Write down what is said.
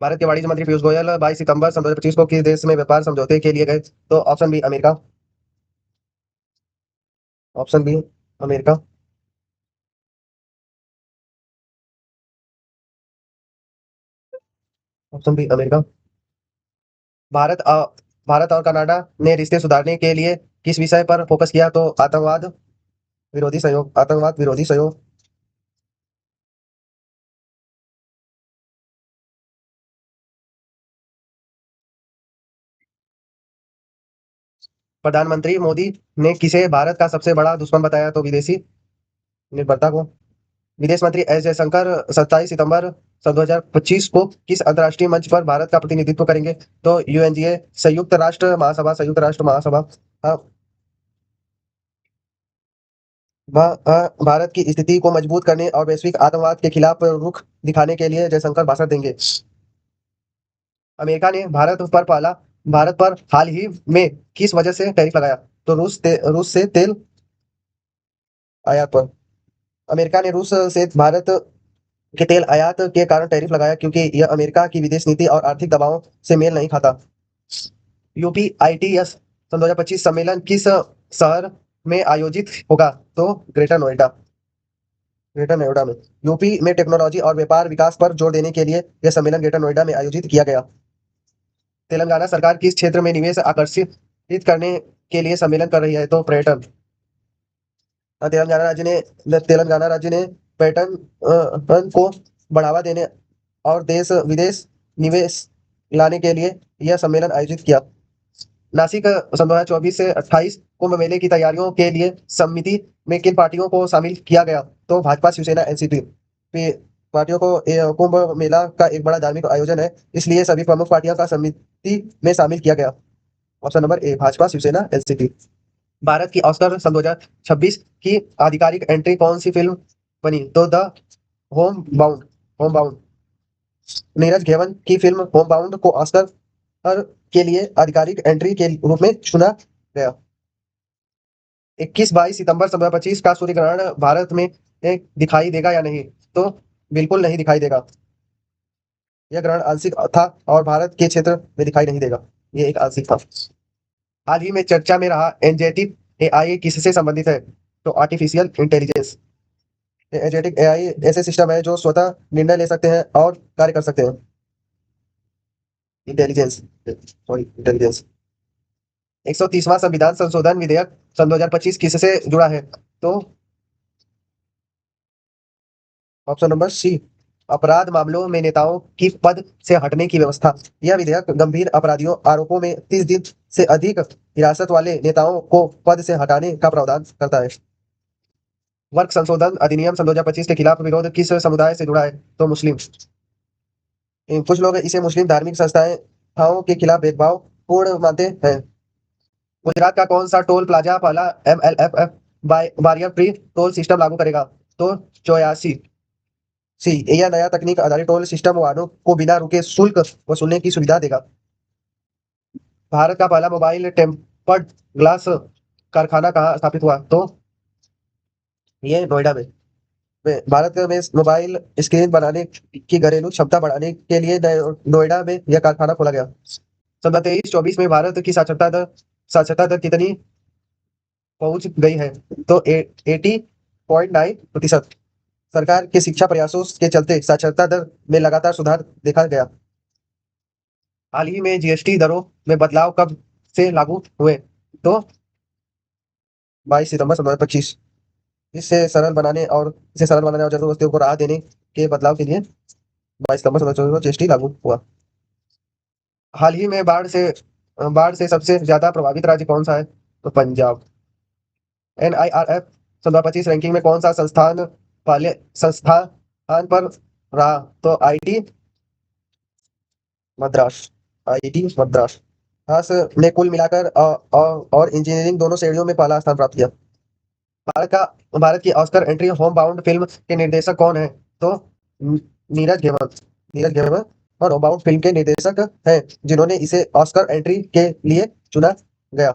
भारत के वाणिज्य मंत्री पीयूष गोयल 22 सितंबर सन 2025 को किस देश में व्यापार समझौते के लिए गए? तो option B America, option B America, option B America. Bharat Bharat और कनाडा ने रिश्ते सुधारने के लिए किस विषय पर फोकस किया? तो आतंकवाद विरोधी सहयोग, आतंकवाद विरोधी सहयोग। प्रधानमंत्री मोदी ने किसे भारत का सबसे बड़ा दुश्मन बताया? तो विदेशी निर्भरता को। विदेश मंत्री एस जयशंकर 27 सितंबर सन 2025 को किस अंतर्राष्ट्रीय मंच पर भारत का प्रतिनिधित्व करेंगे? तो यूएनजीए, संयुक्त राष्ट्र महासभा, संयुक्त राष्ट्र महासभा। हाँ, भारत की स्थिति को मजबूत करने और वैश्विक आतंकवाद के खिलाफ रुख दिखाने के लिए जयशंकर भाषण देंगे। अमेरिका ने भारत पर हाल ही में किस वजह से टैरिफ लगाया? तो रूस से तेल आयात पर। अमेरिका ने रूस से भारत के तेल आयात के कारण टैरिफ लगाया क्योंकि यह अमेरिका की विदेश नीति और आर्थिक दबावों से मेल नहीं खाता। यूपीआईटीएस सन 2025 सम्मेलन किस शहर में आयोजित होगा? तो ग्रेटर नोएडा, ग्रेटर नोएडा में। यूपी में टेक्नोलॉजी और व्यापार विकास पर जोर देने के लिए यह सम्मेलन ग्रेटर नोएडा में आयोजित किया गया। तेलंगाना सरकार किस क्षेत्र में निवेश आकर्षित करने के लिए सम्मेलन कर रही है? तो पर्यटन। तेलंगाना राज्य ने पर्यटन को बढ़ावा देने और देश विदेश निवेश लाने के लिए यह सम्मेलन आयोजित किया। नासिक सन 2024 से 28 कुंभ मेले की तैयारियों के लिए समिति में किन पार्टियों को शामिल किया गया? तो भाजपा, शिवसेना, एनसीपी। पार्टियों को कुंभ मेला का एक बड़ा धार्मिक आयोजन है, इसलिए सभी प्रमुख पार्टियों का समिति में शामिल किया गया। Option number A Bhajpa, Shivsena, NCP. Bharat की ऑस्कर सन 2026 की आधिकारिक एंट्री कौन सी फिल्म बनी? तो the home bound, home bound. Neeraj घेवन की फिल्म होम बाउंड को ऑस्कर के लिए आधिकारिक एंट्री के रूप में चुना गया। 21-22 सितंबर 2025 का सूर्य ग्रहण भारत में दिखाई देगा या नहीं? तो बिल्कुल नहीं दिखाई देगा। यह ग्रहण आंशिक था और भारत के क्षेत्र में दिखाई नहीं देगा। ये एक आंशिक था। हाल ही में चर्चा में रहा एनजेटिक एआई किससे संबंधित है? तो आर्टिफिशियल इंटेलिजेंस। एनजेटिक एआई ऐसे सिस्टम है जो स्वतः निर्णय ले सकते हैं और कार्य कर सकते हैं। Intelligence, sorry, intelligence. 130वां संविधान संशोधन विधेयक सन 2025 किससे जुड़ा है? तो ऑप्शन नंबर सी अपराध मामलों में नेताओं की पद से हटने की व्यवस्था। यह विधेयक गंभीर अपराधियों आरोपों में 30 दिन से अधिक हिरासत वाले नेताओं को पद से हटाने का प्रावधान करता है। वर्ग संशोधन अधिनियम सन 2025 के खिलाफ विरोध किस समुदाय से जुड़ा है? तो मुस्लिम। कुछ लोग इसे मुस्लिम धार्मिक संस्थाओं के खिलाफ भेदभाव पूर्ण मानते हैं। गुजरात का कौन सा टोल प्लाजा पहला MLFF barrier free toll system लागू करेगा? तो 84 सी। यह नया तकनीक आधारित टोल सिस्टम वाहनों को बिना रुके शुल्क वसूलने की सुविधा देगा। भारत का पहला मोबाइल टेम्पर्ड ग्लास कारखाना कहाँ स्थापित हुआ? तो ये नोएडा में। भारत में मोबाइल स्क्रीन बनाने की घरेलू क्षमता बढ़ाने के लिए नोएडा में यह कारखाना खोला गया। सन 2023-24 में भारत की साक्षरता दर कितनी पहुंच गई है? तो 80.9%। सरकार के शिक्षा प्रयासों के चलते साक्षरता दर में लगातार सुधार देखा गया। हाल ही में जीएसटी दरों में बदलाव कब से लागू हुए? तो 22 सितंबर 2025। इसे सरल बनाने और जरूरत वस्तुओं को राहत देने के बदलाव के लिए 22 सितंबर 2025 को जीएसटी लागू हुआ। हाल ही में बाढ़ से सबसे ज्यादा प्रभावित राज्य कौन सा है? तो पंजाब। NIRF सन 2025 रैंकिंग में कौन सा संस्थान पर रहा? तो मद्रास आईआईटी मद्रास। हर्ष ने कुल मिलाकर और इंजीनियरिंग दोनों श्रेणियों में पहला स्थान प्राप्त किया। भारत की Oscar entry home bound film के निर्देशक कौन है? तो नीरज घेवन, नीरज घेवन और होम बाउंड फिल्म के निर्देशक हैं जिन्होंने इसे ऑस्कर एंट्री के लिए चुना गया।